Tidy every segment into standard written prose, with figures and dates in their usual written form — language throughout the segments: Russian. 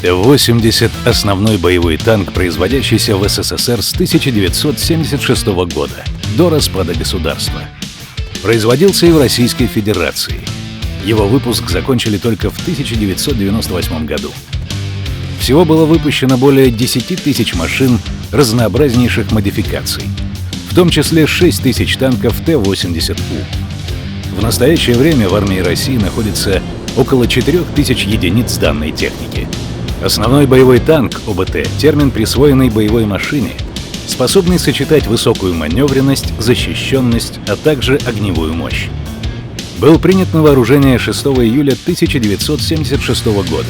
Т-80 – основной боевой танк, производящийся в СССР с 1976 года, до распада государства. Производился и в Российской Федерации. Его выпуск закончили только в 1998 году. Всего было выпущено более 10 тысяч машин разнообразнейших модификаций, в том числе 6 тысяч танков Т-80У. В настоящее время в армии России находится около 4 тысяч единиц данной техники. Основной боевой танк ОБТ — термин, присвоенный боевой машине, способный сочетать высокую маневренность, защищенность, а также огневую мощь. Был принят на вооружение 6 июля 1976 года.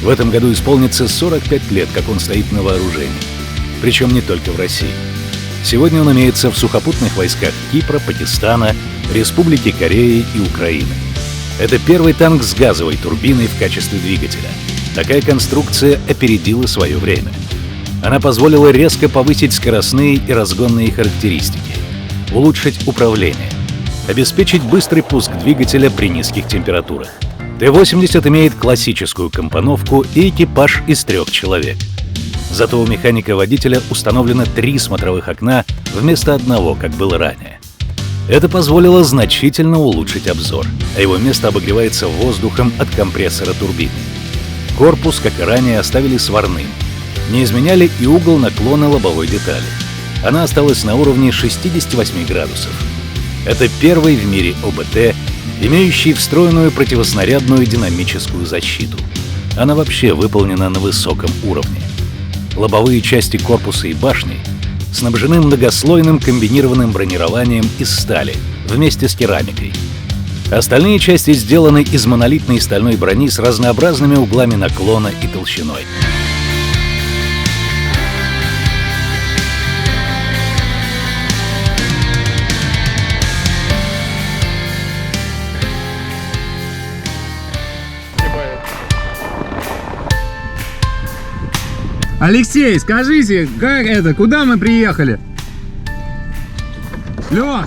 В этом году исполнится 45 лет, как он стоит на вооружении. Причем не только в России. Сегодня он имеется в сухопутных войсках Кипра, Пакистана, Республики Кореи и Украины. Это первый танк с газовой турбиной в качестве двигателя. Такая конструкция опередила свое время. Она позволила резко повысить скоростные и разгонные характеристики, улучшить управление, обеспечить быстрый пуск двигателя при низких температурах. Т-80 имеет классическую компоновку и экипаж из 3 человек. Зато у механика-водителя установлено 3 смотровых окна вместо 1, как было ранее. Это позволило значительно улучшить обзор, а его место обогревается воздухом от компрессора турбины. Корпус, как и ранее, оставили сварным. Не изменяли и угол наклона лобовой детали. Она осталась на уровне 68 градусов. Это первый в мире ОБТ, имеющий встроенную противоснарядную динамическую защиту. Она вообще выполнена на высоком уровне. Лобовые части корпуса и башни снабжены многослойным комбинированным бронированием из стали вместе с керамикой. Остальные части сделаны из монолитной стальной брони с разнообразными углами наклона и толщиной. Алексей, скажите, как это, куда мы приехали? Лёх!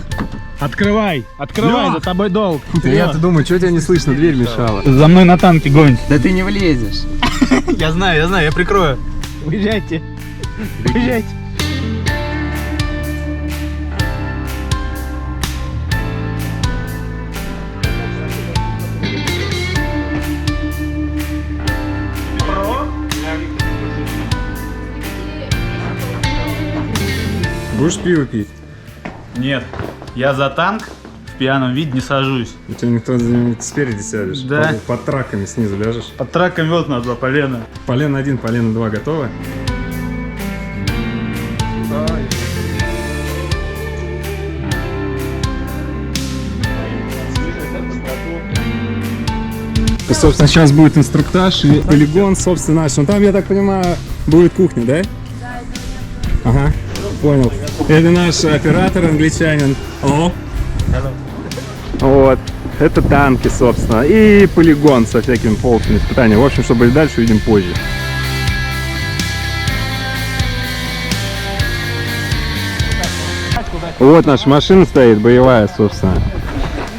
Открывай, Лёх! за тобой долг. Я-то думаю, что тебя не слышно, дверь мешала. За мной на танке гонит. Да ты не влезешь. Я знаю, я прикрою. Уезжайте. Уезжайте. Будешь пиво пить? Нет, я за танк в пьяном виде не сажусь. У тебя никто спереди сядешь? Да. Под траками снизу ляжешь? Под траком вот на 2 полена. Полено 1, полено 2 готовы? Собственно, сейчас будет инструктаж и полигон, собственно, наш. Ну там, я так понимаю, будет кухня, да? Ага, понял. Это наш оператор, англичанин. Алло. Вот, это танки, собственно, и полигон со всякими полками испытаний. В общем, что будет дальше, увидим позже. Вот наша машина стоит, боевая, собственно.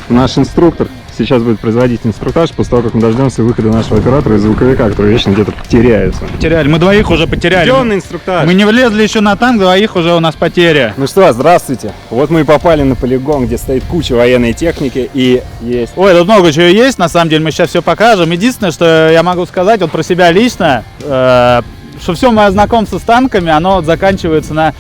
Наш инструктор сейчас будет производить инструктаж после того, как мы дождемся выхода нашего оператора и звуковика, который вечно где-то теряется. Потеряли, мы 2 уже потеряли. Идем на инструктаж. Мы не влезли еще на танк, 2 уже у нас потеря. Ну что, здравствуйте. Вот мы и попали на полигон, где стоит куча военной техники и есть... Ой, тут много чего есть, на самом деле мы сейчас все покажем. Единственное, что я могу сказать вот про себя лично, что все мое знакомство с танками, оно вот заканчивается на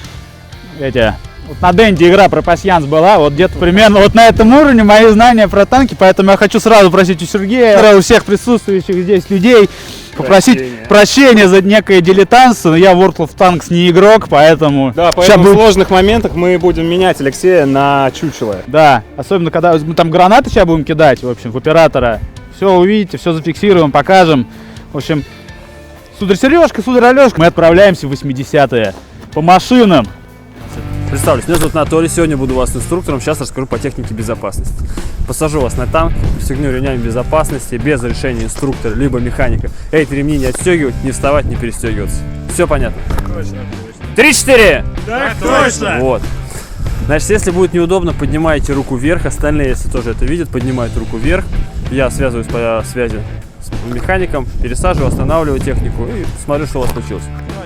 вот на Денде игра про пасьянс была, вот где-то примерно вот на этом уровне мои знания про танки, поэтому я хочу сразу просить у Сергея, у всех присутствующих здесь людей, попросить прощения за некое дилетантство, но я в World of Tanks не игрок, поэтому... Да, поэтому в сложных моментах мы будем менять Алексея на чучело. Да, особенно когда мы там гранаты сейчас будем кидать, в общем, в оператора. Все увидите, все зафиксируем, покажем. В общем, сударь Сережка, сударь Алешка, мы отправляемся в 80-е по машинам. Представлюсь, меня зовут Анатолий, сегодня буду у вас инструктором, сейчас расскажу по технике безопасности. Посажу вас на танк, пристегну ремнями безопасности, без решения инструктора, либо механика. Эти ремни не отстегивать, не вставать, не перестегиваться. Все понятно? Точно. 3-4! Так точно! Вот. Значит, если будет неудобно, поднимаете руку вверх, остальные, если тоже это видят, поднимают руку вверх. Я связываюсь по связи с механиком, пересаживаю, останавливаю технику и смотрю, что у вас случилось.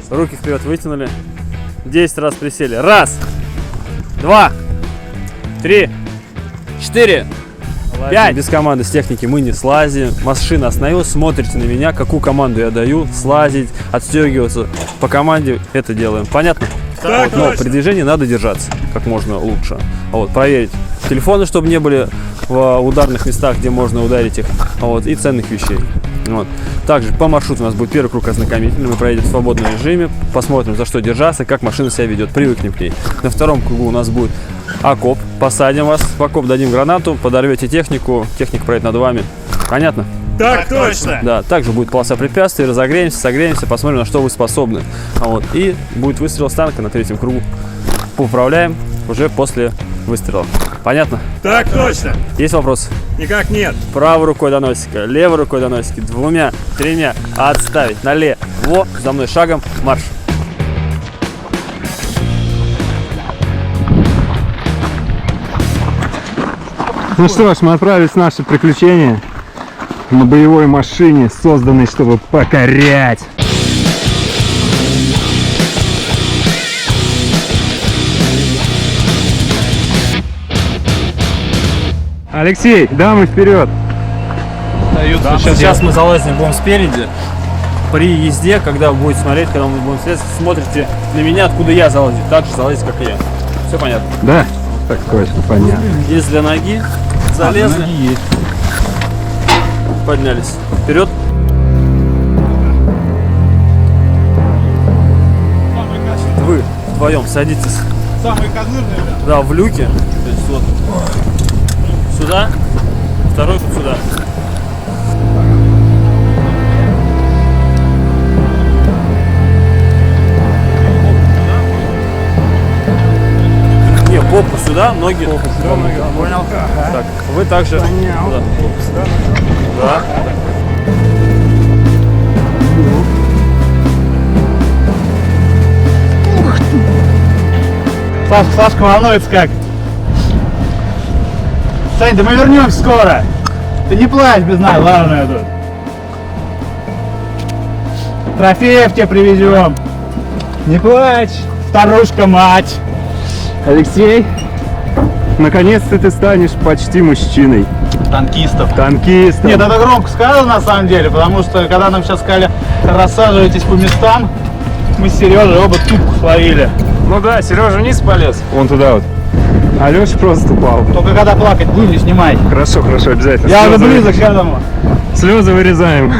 Руки вперед вытянули. 10 раз присели. Раз, 2, 3, 4, 5. Без команды с техники мы не слазим. Машина остановилась, смотрите на меня, какую команду я даю. Слазить, отстегиваться. По команде это делаем. Понятно? Вот, но при движении надо держаться как можно лучше. Вот, проверить телефоны, чтобы не были в ударных местах, где можно ударить их. Вот, и ценных вещей. Вот. Также по маршруту у нас будет первый круг ознакомительный. Мы проедем в свободном режиме, посмотрим, за что держаться, как машина себя ведет, привыкнем к ней. На втором кругу у нас будет окоп. Посадим вас в окоп, дадим гранату, подорвете технику, техника проедет над вами. Понятно? Так точно! Да, также будет полоса препятствий, разогреемся, согреемся, посмотрим, на что вы способны. Вот. И будет выстрел с танка на третьем кругу. Поуправляем уже после выстрела. Понятно? Так точно! Есть вопросы? Никак нет. Правой рукой до носика, левой рукой до носика, 2, 3, отставить, налево, за мной шагом, марш. Ну что ж, мы отправились в наше приключение на боевой машине, созданной, чтобы покорять. Алексей, дамы вперед! Да, сейчас мы залазим, будем спереди. При езде, когда будете смотреть, когда мы будем следовать, смотрите на меня, откуда я залазю. Так же залазите, как и я. Все понятно? Да? Так точно, понятно. Есть для ноги, залезли, поднялись. Вперед. Значит, вы вдвоем садитесь. Самый козырный, Да, в люке. То есть вот сюда, второй вот сюда. Не, попу сюда, ноги. Понял? Так, вы также. Сюда. Да. Сашка волнуется как. Сань, да мы вернемся скоро. Ты не плачь без нас, главное тут. Трофеев тебе привезем. Не плачь, старушка мать. Алексей, наконец-то ты станешь почти мужчиной. Танкистов. Танкистом. Нет, это громко сказано на самом деле, потому что когда нам сейчас сказали, рассаживайтесь по местам, мы с Сережей оба тупку словили. Ну да, Сережа вниз полез. Вон туда вот. А Леша просто упал. Только когда плакать будем, не снимай. Хорошо, хорошо, обязательно. Я уже Слезы- близок к этому. Слезы вырезаем.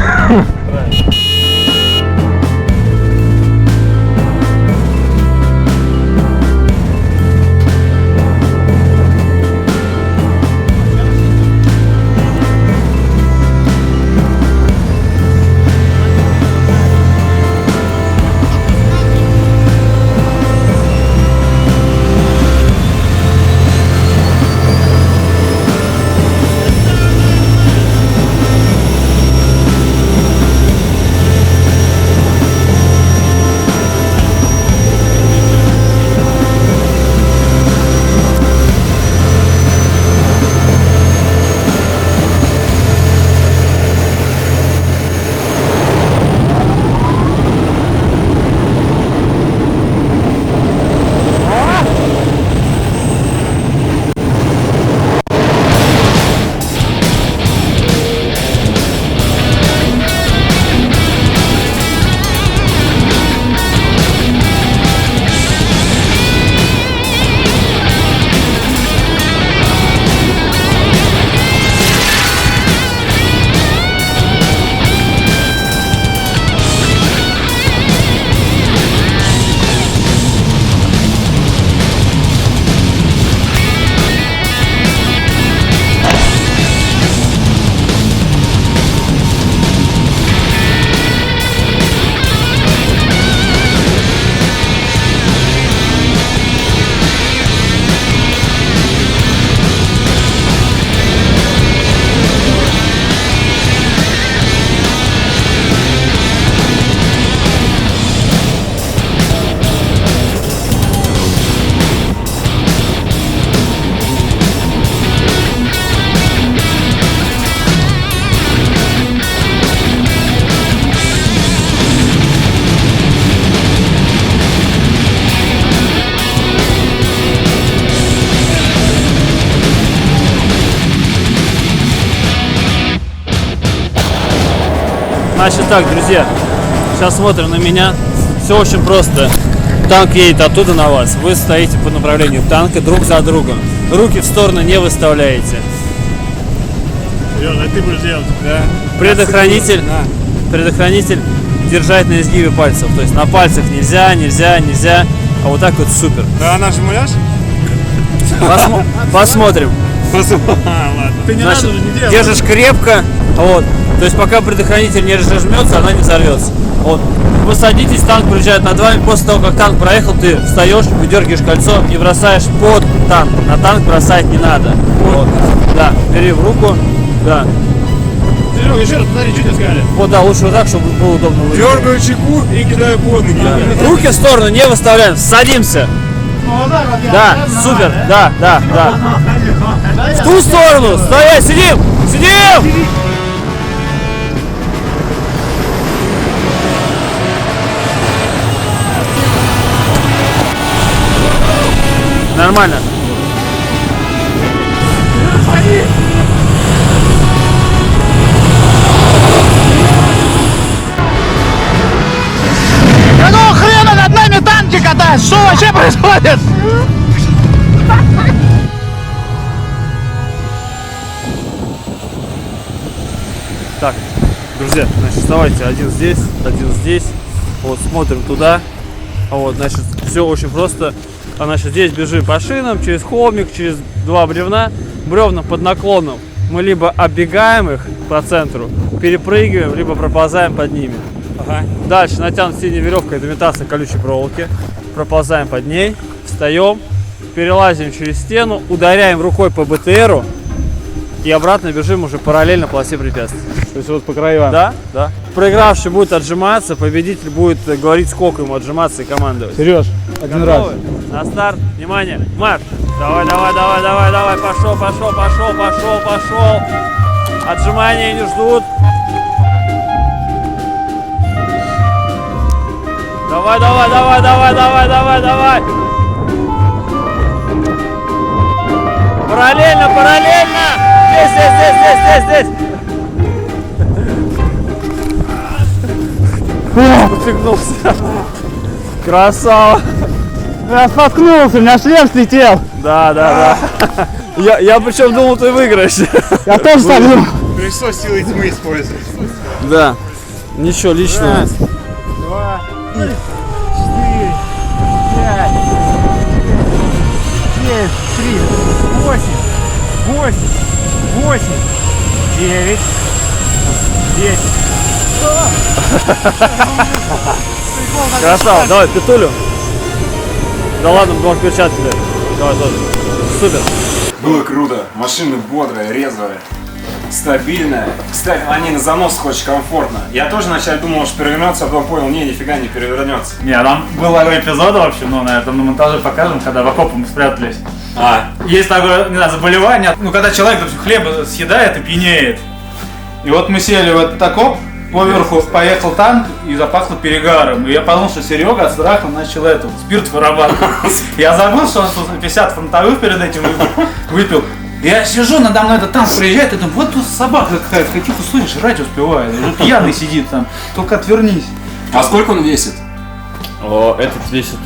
Значит так, друзья, сейчас смотрим на меня. Все очень просто. Танк едет оттуда на вас. Вы стоите по направлению танка друг за другом. Руки в сторону не выставляете. Сережа, ты будешь делать, да? Предохранитель держать на изгибе пальцев. То есть на пальцах нельзя. А вот так вот супер. Да, наш муляж? Посмотрим. Ладно. Ты не Значит, надо уже не делай. держишь крепко, вот. То есть пока предохранитель не разожмется, она не взорвется. Вот. Вы садитесь, танк проезжает над вами. После того, как танк проехал, ты встаешь, выдергиваешь кольцо и бросаешь под танк. На танк бросать не надо. Вот. Да, бери в руку. Да. Серега, еще раз посмотри, что тебе сказали. Вот, да, лучше вот так, чтобы было удобно выйти. Дергаю чеку и кидаю под ноги. Руки в сторону не выставляем, садимся. Да, супер, да. В ту сторону, стоять, сидим! Нормально. Какого хрена над нами танки катают? Что вообще происходит? Так, друзья, значит, вставайте, один здесь, вот, смотрим туда, вот, значит, все очень просто, значит, здесь бежим по шинам, через холмик, через два бревна под наклоном, мы либо оббегаем их по центру, перепрыгиваем, либо проползаем под ними. Ага. Дальше натянута синяя веревка, это имитация колючей проволоки, проползаем под ней, встаем, перелазим через стену, ударяем рукой по БТРу и обратно бежим уже параллельно полосе препятствий. То есть вот по краям. Да. Проигравший будет отжиматься, победитель будет говорить, сколько ему отжиматься и командовать. Сереж, один раз. Готовы? На старт, внимание, марш! Давай, пошел. Отжимания не ждут. Давай. Параллельно! Здесь! Пофигнулся. Красава. Я споткнулся, у меня шлем слетел. Да. Я причем думал, ты выиграешь. Я тоже так думал. Пришлось силой тьмы использовать. Да. Ничего личного. 2, 3, 4, 5, 9, 8, 9, 10. Красава, давай, петулю. Да ладно, может перчатки дай. Давай тоже. Супер. Было круто. Машина бодрая, резвая, стабильная. Кстати, на ней на занос очень комфортно. Я тоже вначале думал, что перевернется, а потом понял, нифига не перевернется. Не, там было эпизод вообще, ну, на этом на монтаже покажем, когда в окопы мы спрятались. Есть такое, не знаю, заболевание, ну, когда человек, допустим, хлеба съедает и пьянеет. И вот мы сели в этот окоп, поверху поехал танк и запахло перегаром. И я подумал, что Серега от страха начал спирт вырабатывать. Я забыл, что он 50 фронтовых перед этим выпил. Я сижу, надо мной этот танк приезжает, и думаю, вот тут собака какая-то, в каких условиях жрать успевает. Уже пьяный сидит там, только отвернись. А сколько он весит? Этот весит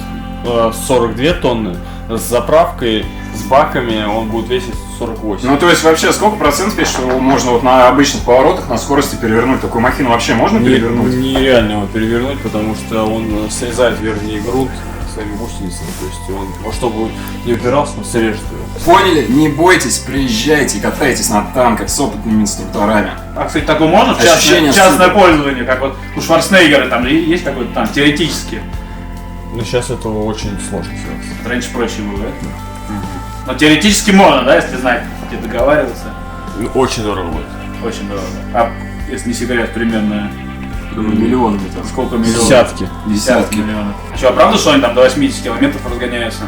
42 тонны. С заправкой, с баками он будет весить 48. Ну, то есть, вообще, сколько процентов есть, что можно вот на обычных поворотах на скорости перевернуть? Такую махину вообще можно перевернуть? Нереально его перевернуть, потому что он срезает верхний грунт своими гусеницами. То есть он, во что бы не упирался, он срежет его. Поняли? Не бойтесь, приезжайте, катайтесь на танках с опытными инструкторами. А, кстати, такое можно в Ощущение частное супер. пользование, как вот у Шварценеггера там есть такой танк, теоретически. Но сейчас это очень сложно сделать. Раньше проще было, да? Но теоретически можно, да, если знать, где договариваться. Очень дорого будет. Очень дорого. А если не секрет, примерно Миллионами там. сколько миллионов? Десятки. Десятки миллионов. Что, а правда, что они там до 80 километров разгоняются?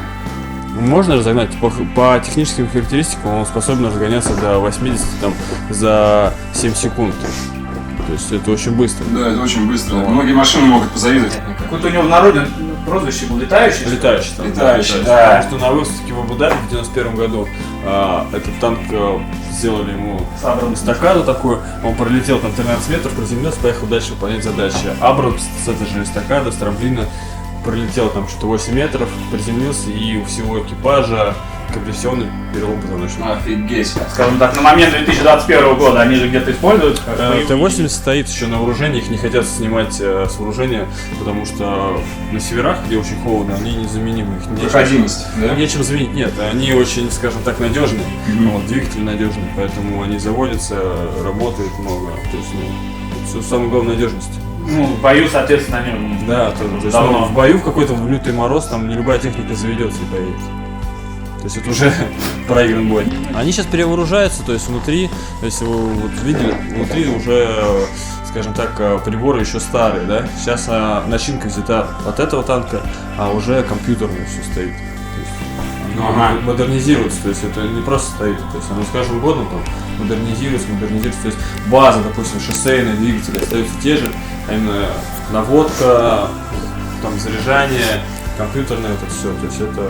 Можно разогнать, по техническим характеристикам он способен разгоняться до 80 там, за 7 секунд. То есть это очень быстро. Да, это очень быстро. Многие машины могут позавидовать. Какой-то у него в народе прозвище был летающий. Летающий там. Летающий, да. да. Потому что на выставке в Абу-Даби в 91 году Этот танк сделали ему эстакаду такую, он пролетел там 13 метров, приземлился, поехал дальше выполнять задачи. Абрамс с этой же эстакады, с трамплина, пролетел там что-то 8 метров, приземлился, и у всего экипажа компрессионный перелом позвоночника. Офигеть. Скажем так, на момент 2021 года они же где-то используются. как боевые. Т-80 стоит еще на вооружении, их не хотят снимать с вооружения, потому что на северах, где очень холодно, они незаменимы. Их Проходимость, да? нечем заменить. Нет, они очень, скажем так, надежные. Вот, двигатель надежный, поэтому они заводятся, работают много. То есть, все самое главное надежность. Ну, в бою, соответственно, они... Да, то есть, давно. в бою в какой-то в лютый мороз там не любая техника заведется и поедет. То есть это уже проигран бой. Они сейчас перевооружаются, то есть внутри, если вы вот видели, внутри уже, скажем так, приборы еще старые, да? Сейчас начинка взята от этого танка, а уже компьютерное все стоит. То есть оно модернизируется, то есть это не просто стоит, то есть оно с каждым годом там модернизируется, то есть база, допустим, шоссейные двигатели остаются те же, а именно наводка, там заряжание, компьютерное это все, то есть это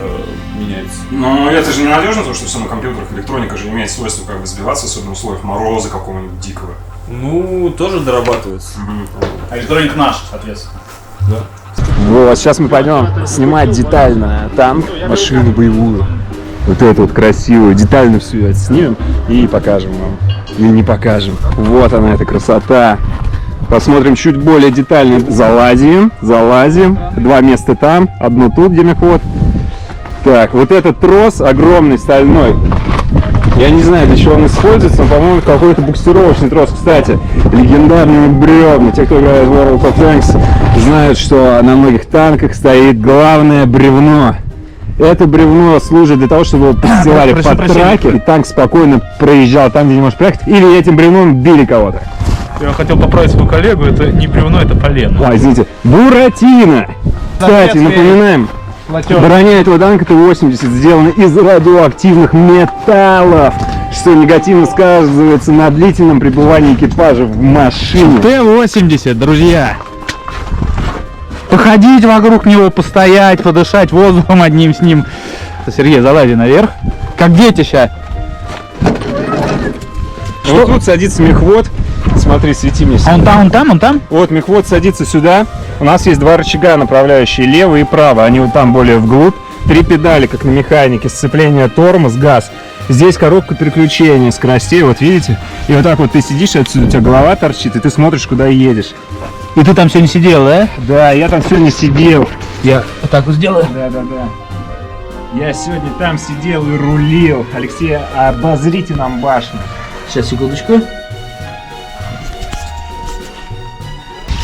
меняется. Но это же ненадежно, потому что все на компьютерах, электроника же имеет свойство как бы сбиваться, особенно в условиях мороза какого-нибудь дикого. Ну, тоже дорабатывается. А электроника наша, соответственно. Да. Вот, сейчас мы пойдем снимать детально танк, машину боевую. Вот эту вот красивую, детально всю это снимем и покажем вам. Или не покажем. Вот она, эта красота. Посмотрим чуть более детально. Залазим. Два места там, одно тут, где мехвод. Так, вот этот трос огромный, стальной. Я не знаю, для чего он используется, но, по-моему, какой-то буксировочный трос. Кстати, легендарные бревна. Те, кто играет в World of Tanks, знают, что на многих танках стоит главное бревно. Это бревно служит для того, чтобы его подстилали под траки, и танк спокойно проезжал там, где не может проехать, или этим бревном били кого-то. Я хотел поправить своего коллегу, это не бревно, это полено. А, извините, Буратино! Кстати, напоминаем, броня этого танка Т-80 сделана из радиоактивных металлов, что негативно сказывается на длительном пребывании экипажа в машине. Т-80, друзья. Походить вокруг него, постоять, подышать воздухом одним с ним. Сергей, залази наверх. Как дети сейчас. Вот тут садится мехвод. Смотри, свети мне. А он там? Вот мехвод садится сюда. У нас есть два рычага, направляющие лево и право. Они вот там более вглубь. 3 педали, как на механике. Сцепление, тормоз, газ. Здесь коробка переключения скоростей, вот видите? И вот так вот ты сидишь отсюда, у тебя голова торчит, и ты смотришь, куда едешь. И ты там сегодня сидел, да? Да, я там сегодня сидел. Я вот так вот сделаю. Да. Я сегодня там сидел и рулил. Алексей, обозрите нам башню. Сейчас, секундочку.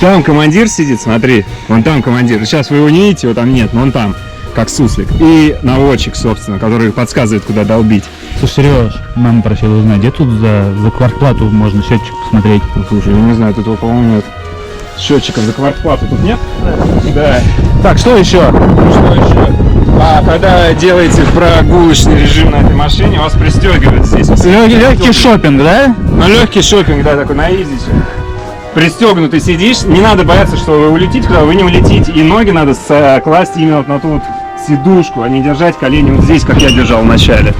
Там командир сидит, смотри. Вон там командир. Сейчас вы его не видите, его там нет, но он там, как суслик. И наводчик, собственно, который подсказывает, куда долбить. Слушай, Сереж, мама просила узнать, где тут за квартплату можно счетчик посмотреть? Ну, слушай, я не знаю, тут его, по-моему, нет. Счетчиков за квартплату тут нет? Да. Так, что еще? Что еще? А когда делаете прогулочный режим на этой машине, вас пристегивают здесь. Легкий шопинг, да? Ну, легкий шопинг, да, такой на изи. Пристегнутый сидишь, не надо бояться, что вы улетите, куда вы не улетите. И ноги надо класть именно вот на ту вот сидушку, а не держать колени вот здесь, как я держал в начале.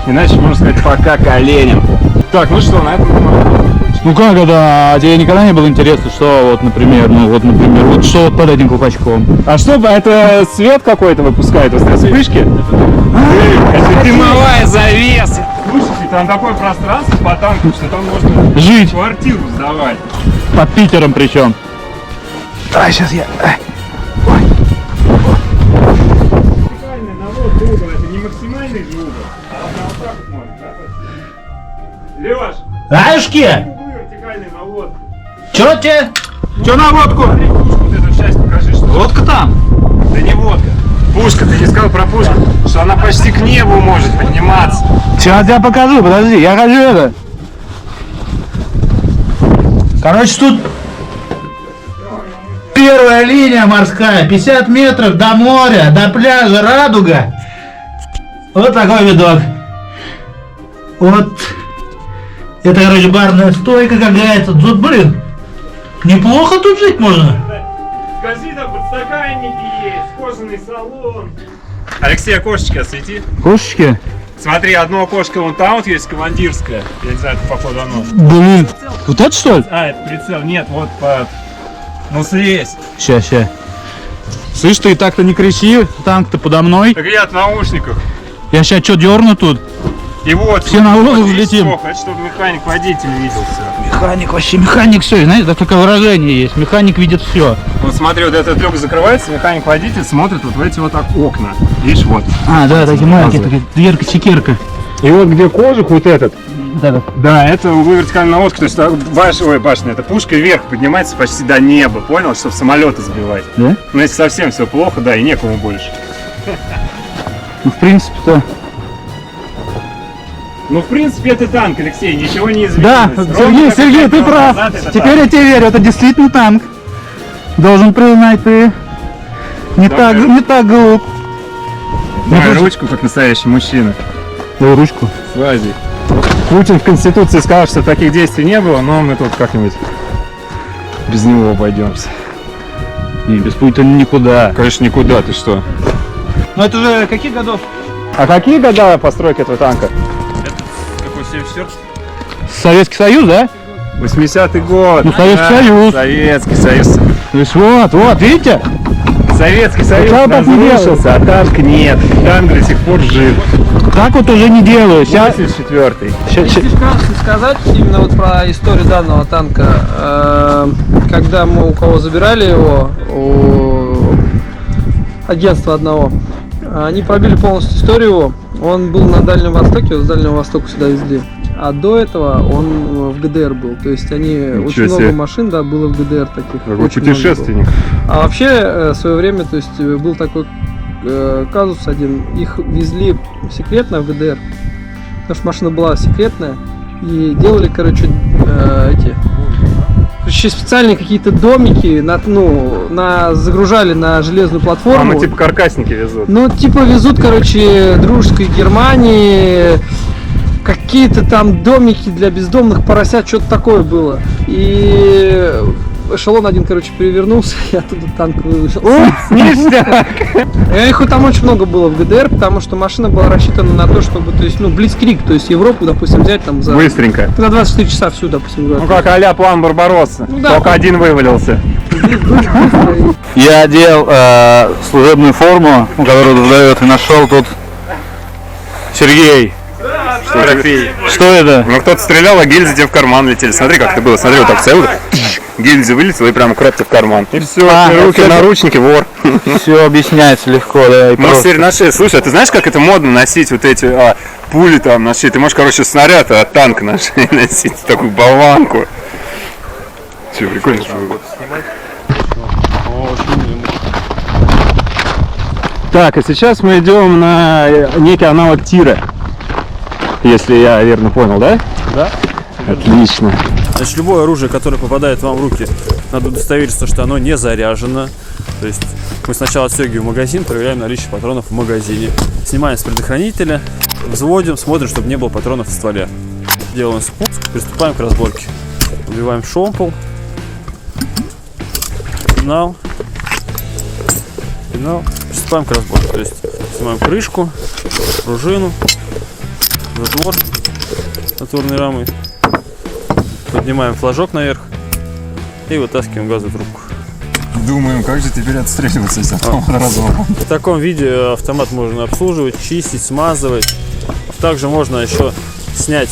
Иначе, можно сказать, пока коленям. Так, ну что, на этом мы... Ну как это? А тебе никогда не было интересно, что вот, например, вот что вот под этим колпачком? А что, это свет какой-то выпускает, вот вспышки? Это дымовая завеса! Слушайте, там такое пространство по танку, что там можно Жить! квартиру сдавать. Под Питером причем. Давай, сейчас я... Максимальный навод угол, это не максимальный же угол, а вот так вот можно. Лёш! Аюшки! Вертикальный навод. Чё тебе? Чё на водку? Смотри, пушку вот эту часть покажи, что... Водка там. Да не водка. Пушка, ты не сказал про пушку, что она почти к небу может подниматься. Сейчас я покажу, подожди, я хочу это. Короче, тут первая линия морская, 50 метров до моря, до пляжа Радуга. Вот такой видок. Вот. Это, короче, барная стойка какая-то. Тут, блин, неплохо тут жить можно. Скажи, там подстаканники есть, кожаный салон. Алексей, окошечко освети. Кошечки? Смотри, одно окошко вон там вот есть, командирское. Я не знаю, это походу оно. Блин, вот это что ли? А, это прицел. Нет, вот по... Ну, слезь. Ща. Слышь, ты и так-то не кричи, танк-то подо мной. Так я в наушниках. Я сейчас что, дерну тут? И вот. Все на воздух вот, взлетим. Это чтобы механик-водитель видел все. Механик все, знаете, такое выражение есть. Механик видит все. Вот смотри, вот этот люк закрывается, механик-водитель смотрит вот в эти вот окна. Видишь, вот. А, да, такие маленькие, такая дверка-чекерка. И вот где кожух вот этот. Да. Да, это углы вертикальной наводки, то есть башня, эта пушка вверх поднимается почти до неба, понял, чтобы самолеты сбивать. Да? Но если совсем все плохо, да, и некому больше. Ну, в принципе-то... Ну, в принципе, это танк, Алексей, ничего не изменилось. Да, Ровно как Сергей, 5 ты лет прав. назад это Теперь я тебе верю, это действительно танк. Должен признать, ты не так глуп. Давай ручку, как настоящий мужчина. Дай ручку. С Азией. Путин в Конституции сказал, что таких действий не было, но мы тут как-нибудь без него обойдемся. Не, без Путина никуда. Конечно, никуда, ты что? Ну это же каких годов? А какие года постройки этого танка? Какой 74? Советский Союз, да? 80-й год. Ну, Советский Союз. Советский Союз. То есть вот, видите? Советский Союз Почему так не разрушился, а танк нет. Танк до сих пор жив. Так вот уже не делаю. Сейчас... 84-й. Если вкратце сказать именно вот про историю данного танка, когда мы у кого забирали его, у агентства одного, они пробили полностью историю его. Он был на Дальнем Востоке, вот с Дальнего Востока сюда везли. А до этого он в ГДР был. То есть они очень себе. много машин, да, было в ГДР таких. Какой очень много путешественник. было. А вообще в свое время, то есть был такой казус один, их везли секретно в ГДР, потому что машина была секретная, и делали, короче, специальные какие-то домики, загружали на железную платформу. А мы типа каркасники везут. Ну, типа везут, короче, дружеской Германии, какие-то там домики для бездомных поросят, что-то такое было. И эшелон один, короче, перевернулся, и оттуда танк вышел. Ништяк! Их там очень много было в ГДР, потому что машина была рассчитана на то, чтобы, то есть, блицкриг, то есть Европу, допустим, взять там за... Быстренько. За 24 часа всю, допустим, Ну как а-ля план Барбаросса. Ну да. Только один вывалился. Я одел служебную форму, которую выдает, и нашел тут Сергей. Что это? Ну кто-то стрелял, а гильзы тебе в карман летели. Смотри, как это было. Смотри, вот так целый. Гильза вылетела и прямо краб-то в карман. И все, руки в наручники, вор. Все объясняется легко, да, и Мы теперь нашли. Слушай, а ты знаешь, как это модно носить вот эти пули там на шее? Ты можешь, короче, снаряд от танка на шее носить, такую болванку. Че, прикольно, что вы. Так, а сейчас мы идем на некий аналог тира. Если я верно понял, да? Да. Отлично. Значит, любое оружие, которое попадает вам в руки, надо удостовериться, что оно не заряжено. То есть мы сначала отстегиваем магазин, проверяем наличие патронов в магазине. Снимаем с предохранителя, взводим, смотрим, чтобы не было патронов в стволе. Делаем спуск, приступаем к разборке. Убиваем шомпол. Пенал. Приступаем к разборке. То есть снимаем крышку, пружину, затвор затворной рамой. Поднимаем флажок наверх и вытаскиваем газовую трубку. Думаем, как же теперь отстреливаться из этого разлома. В таком виде автомат можно обслуживать, чистить, смазывать. Также можно еще снять,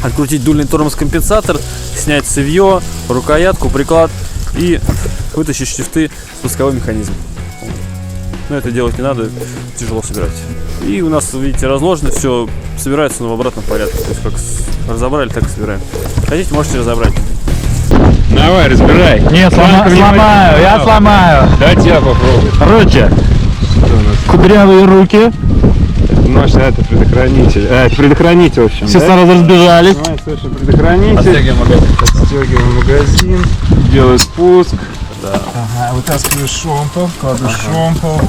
открутить дульный тормоз-компенсатор, снять цевье, рукоятку, приклад и вытащить штифты, спусковой механизм. Но это делать не надо, тяжело собирать. И у нас, видите, разложено все, собирается, но в обратном порядке. То есть как разобрали, так и собираем. Хотите, можете разобрать. Давай, разбирай. Нет, сломаю, я сломаю. Дайте я попробую. Короче, кудрявые руки. Мощно, это предохранитель. Это предохранитель, в общем. Все да? сразу разбежались. Снимаем, слушай, предохранитель. Отстегиваем магазин. Делаю спуск. Ага, вытаскиваю шомпол, кладу шомпол.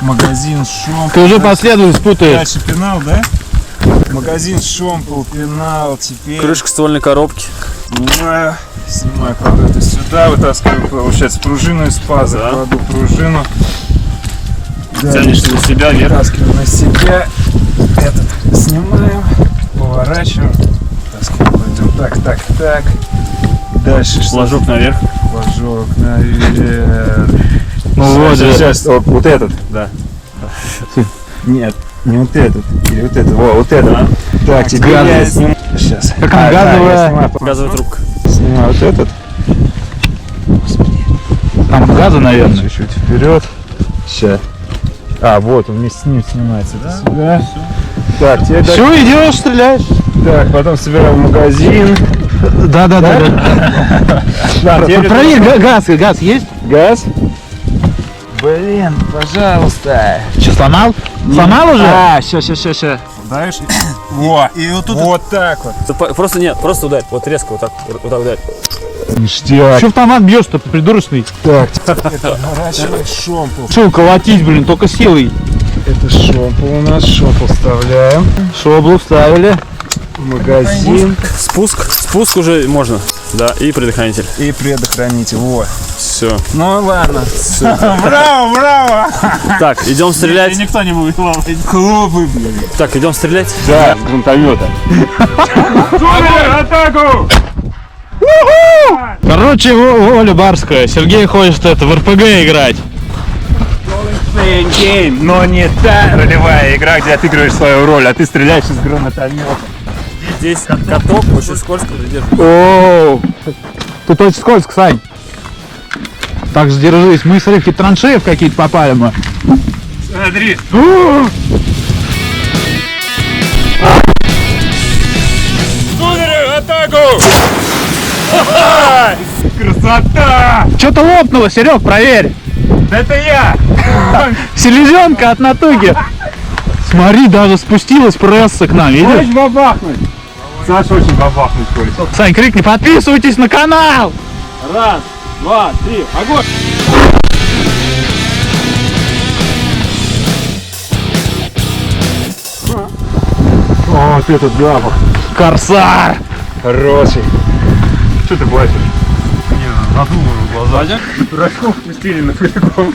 Магазин, шомпол. Ты уже последовательно спутаешь. Дальше пенал, да? Магазин, шомпол, пенал, теперь... Крышка ствольной коробки. Снимаю, кладу это сюда, вытаскиваю, получается, пружину из паза, кладу пружину. Тянешь на себя, вверх. Вытаскиваю на себя. Этот снимаем, поворачиваем. Пойдем. Так. Дальше что? Флажок наверх. Флажок наверх. Ну вот же. Сейчас, вот этот. Да. Нет, не вот этот. Или вот этот. Во, вот этот. Так, теперь я снимаю. Сейчас. Как она газовая? Газовая трубка. Снимаю вот этот. Там газа, наверное. Чуть-чуть вперед. Сейчас. А, вот он вместе с ним снимается. Это сюда. Так, теперь так. Все, идешь, стреляешь. Так, потом собираем магазин. Да. Проверь, газ есть? Газ. Блин, пожалуйста. Что, сломал? Сломал уже? А, сейчас. Знаешь? Во. И вот тут. Вот так вот. Просто нет, просто ударь. Вот резко, вот так ударь. Ништяк. Что в томат бьешь-то, придурочный? Так, наворачивай шомпол. Что колотить, блин, только силой. Это шомпол у нас. Шомпол вставляем. Шоблу вставили. Магазин. Спуск уже можно. Да, и предохранитель. И предохранитель. Во. Все. Ну ладно. Браво! Так, идем стрелять. Никто не будет ловить. Клубы, блин. Так, идем стрелять. Да, с гранатомета. Атаку! Короче, Оля Барская, Сергей хочет в РПГ играть. Гейм, но не та ролевая игра, где отыгрываешь свою роль, а ты стреляешь из гранатомета. Здесь каток очень скользко задерживается. Оу, тут очень скользко, Сань. Так же держись, мы, смотри, какие-то траншеи в какие-то попали мы. Смотри. Сударь, атаку! Красота! Что-то лопнуло, Серег, проверь. Это я! Селезенка от натуги. Смотри, даже спустилась пресса к нам, видишь? Хочешь бабахнуть? Саша очень бабахнуть хочет. Сань, крикни, подписывайтесь на канал! Раз, два, три, огонь! О, вот этот запах. Корсар! Хороший. Что ты плачешь? Не, задумываю глаза. Дурачков пустили на прикол.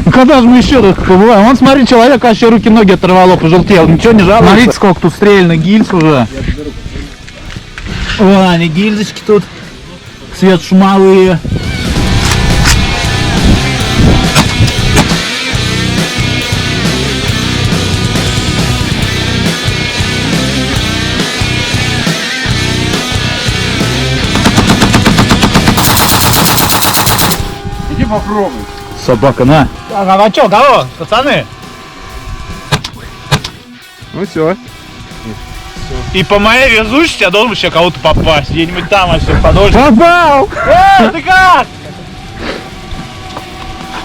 Ну когда же мы еще тут побываем? Вон, смотри, человек вообще руки-ноги оторвало, пожелтел. Ничего не жалуется. Смотрите, сколько тут стрельно гильз уже. Вон они, гильзочки тут. Свет шумовые. Иди попробуй. Собака, на. А чё, кого, пацаны? Ну все. И по моей везучести я должен еще кого-то попасть. Где-нибудь там вообще подольше. Попал! Ты как?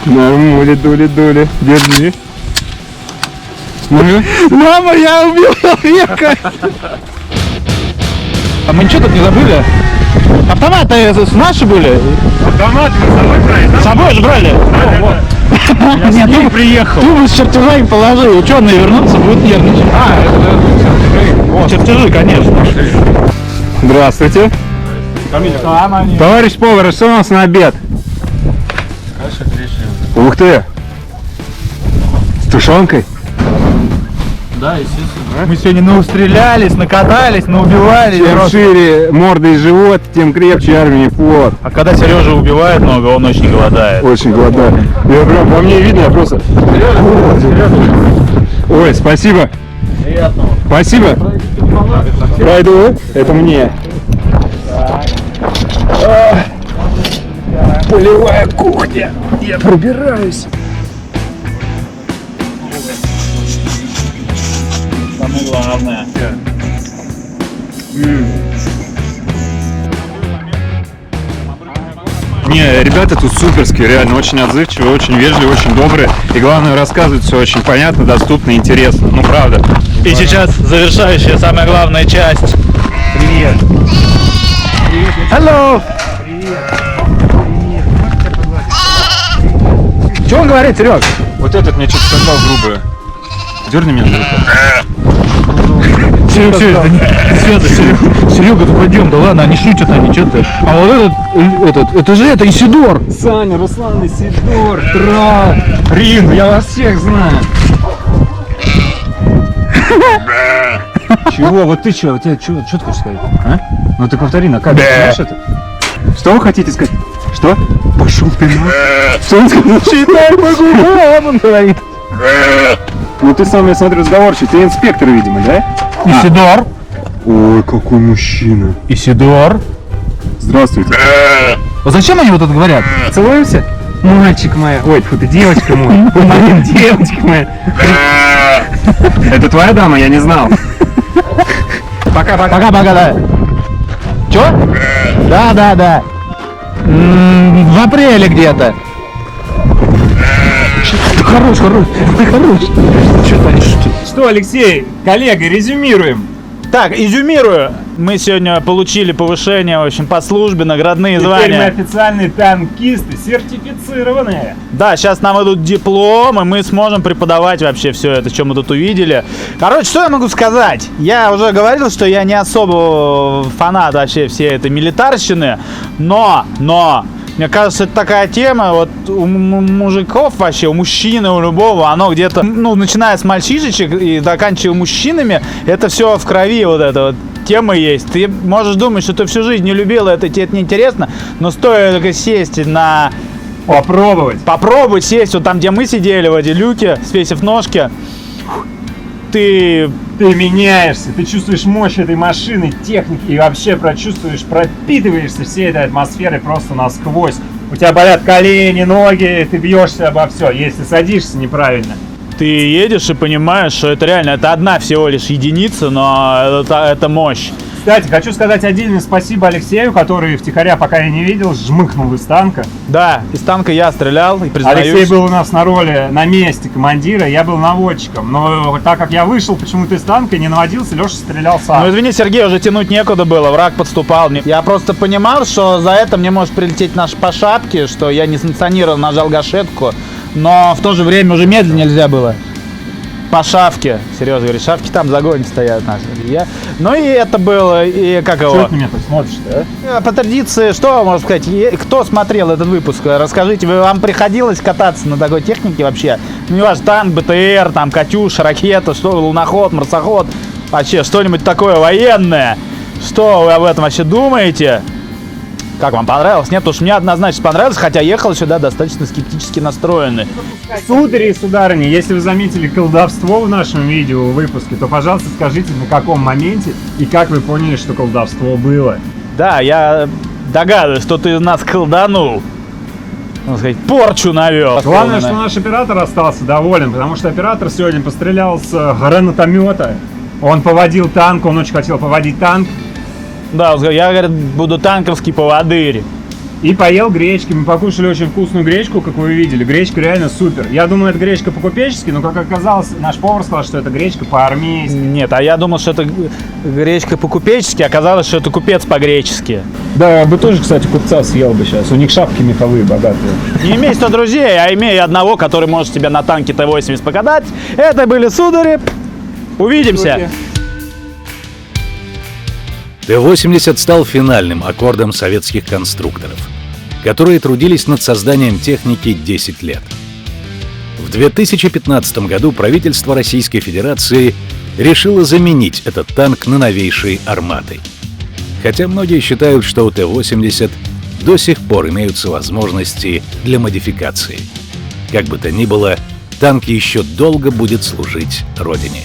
Нормули, дули. Держи. Мама, я убил человека! А мы ничего тут не забыли? Автоматы наши были? Автомат мы с собой брали? С собой же брали? Я с ним приехал. Ты бы с чертежами положи, ученые вернутся, будут нервничать. А, это чертежи, конечно. Здравствуйте. Товарищ повар, что у нас на обед? Ух ты! С тушенкой? Да, естественно. Мы сегодня наустрелялись, накатались, наубивали. Чем шире морда и живот, тем крепче армии флот. А когда Сережа убивает много, он очень голодает. Очень голодаю. Я прям, по мне видно, я просто... Ой, спасибо. Приятного. Спасибо. Пройду. Это мне. Полевая кухня. Я пробираюсь. Самое главное. Не, ребята тут суперские, реально очень отзывчивые, очень вежливые, очень добрые. И главное, рассказывают все очень понятно, доступно, интересно. Ну, правда. И сейчас завершающая, самая главная часть. Привет. Hello! Что он говорит, Серег? Вот этот мне что-то сказал грубое. Дерни меня за Серега, ты пойдем, да ладно, они шутят, они что-то. А вот это же это Исидор. Саня, Руслан, Исидор, Рин, я вас всех знаю. Чего? Вот ты что? Что ты хочешь сказать? А? Ну ты повтори на камеру, знаешь это? Что вы хотите сказать? Что? Пошел ты на. Что он сказал? Читай могу, он говорит. Ну ты сам, я смотрю, разговорчивый. Ты инспектор, видимо, да? Исидор. Ой, какой мужчина. Исидор. Здравствуйте. Вот зачем они вот это говорят? Целуемся? Мальчик моя. Ой, фу, ты девочка моя. Блин, девочка моя. Это твоя дама, я не знал. Пока, да. Чё? Да. В апреле где-то. Ты хорош. Что, Алексей, коллега, резюмируем. Так, изюмирую. Мы сегодня получили повышение, в общем, по службе, наградные Теперь мы звания. официальные танкисты, сертифицированные. Да, сейчас нам идут дипломы, мы сможем преподавать вообще все это, что мы тут увидели. Короче, что я могу сказать? Я уже говорил, что я не особо фанат вообще всей этой милитарщины, но мне кажется, это такая тема, вот у мужиков вообще, у мужчины, у любого, оно где-то, ну, начиная с мальчишечек и заканчивая мужчинами, это все в крови, вот эта вот тема есть. Ты можешь думать, что ты всю жизнь не любила это, тебе это неинтересно, но стоит только сесть на... Попробовать сесть вот там, где мы сидели, в эти люки, свесив ножки, ты меняешься, ты чувствуешь мощь этой машины, техники и вообще пропитываешься всей этой атмосферой просто насквозь. У тебя болят колени, ноги, ты бьешься обо все, если садишься неправильно. Ты едешь и понимаешь, что это реально, это одна всего лишь единица, но это мощь. Кстати, хочу сказать отдельное спасибо Алексею, который втихаря, пока я не видел, жмыхнул из танка. Да, из танка я стрелял и признаюсь. Алексей был у нас на роли на месте командира, я был наводчиком. Но так как я вышел почему-то из танка и не наводился, Леша стрелял сам. Ну извини, Сергей, уже тянуть некуда было, враг подступал. Я просто понимал, что за это мне может прилететь по шапке, что я несанкционированно нажал гашетку, но в то же время уже медленно нельзя было. По шавке, серьезно говорю, шавки там в загоне стоят наши. Ну и это было, и как его... Что ты на меня так смотришь, да? По традиции, что можно сказать, кто смотрел этот выпуск, расскажите, вам приходилось кататься на такой технике вообще? Ну не важно, танк, БТР, там, Катюша, ракета, что, луноход, марсоход, вообще что-нибудь такое военное. Что вы об этом вообще думаете? Как вам понравилось? Нет, уж мне однозначно понравилось, хотя ехал сюда достаточно скептически настроенный. Судари и сударыни, если вы заметили колдовство в нашем видео выпуске, то, пожалуйста, скажите, на каком моменте и как вы поняли, что колдовство было. Да, я догадываюсь, что ты нас колданул. Можно сказать, порчу навел. Главное, что наш оператор остался доволен, потому что оператор сегодня пострелял с гранатомета. Он поводил танк, он очень хотел поводить танк. Да, я, говорит, буду танковский поводырь. И поел гречки. Мы покушали очень вкусную гречку, как вы видели. Гречка реально супер. Я думаю, это гречка по-купечески, но, как оказалось, наш повар сказал, что это гречка по-армейски. Нет, а я думал, что это гречка по-купечески, оказалось, что это купец по-гречески. Да, я бы тоже, кстати, купца съел бы сейчас. У них шапки меховые богатые. Не имей 100 друзей, а имей одного, который может тебя на танке Т-80 покатать. Это были судари. Увидимся. Т-80 стал финальным аккордом советских конструкторов, которые трудились над созданием техники 10 лет. В 2015 году правительство Российской Федерации решило заменить этот танк на новейшей «Арматой». Хотя многие считают, что у Т-80 до сих пор имеются возможности для модификации. Как бы то ни было, танк еще долго будет служить Родине.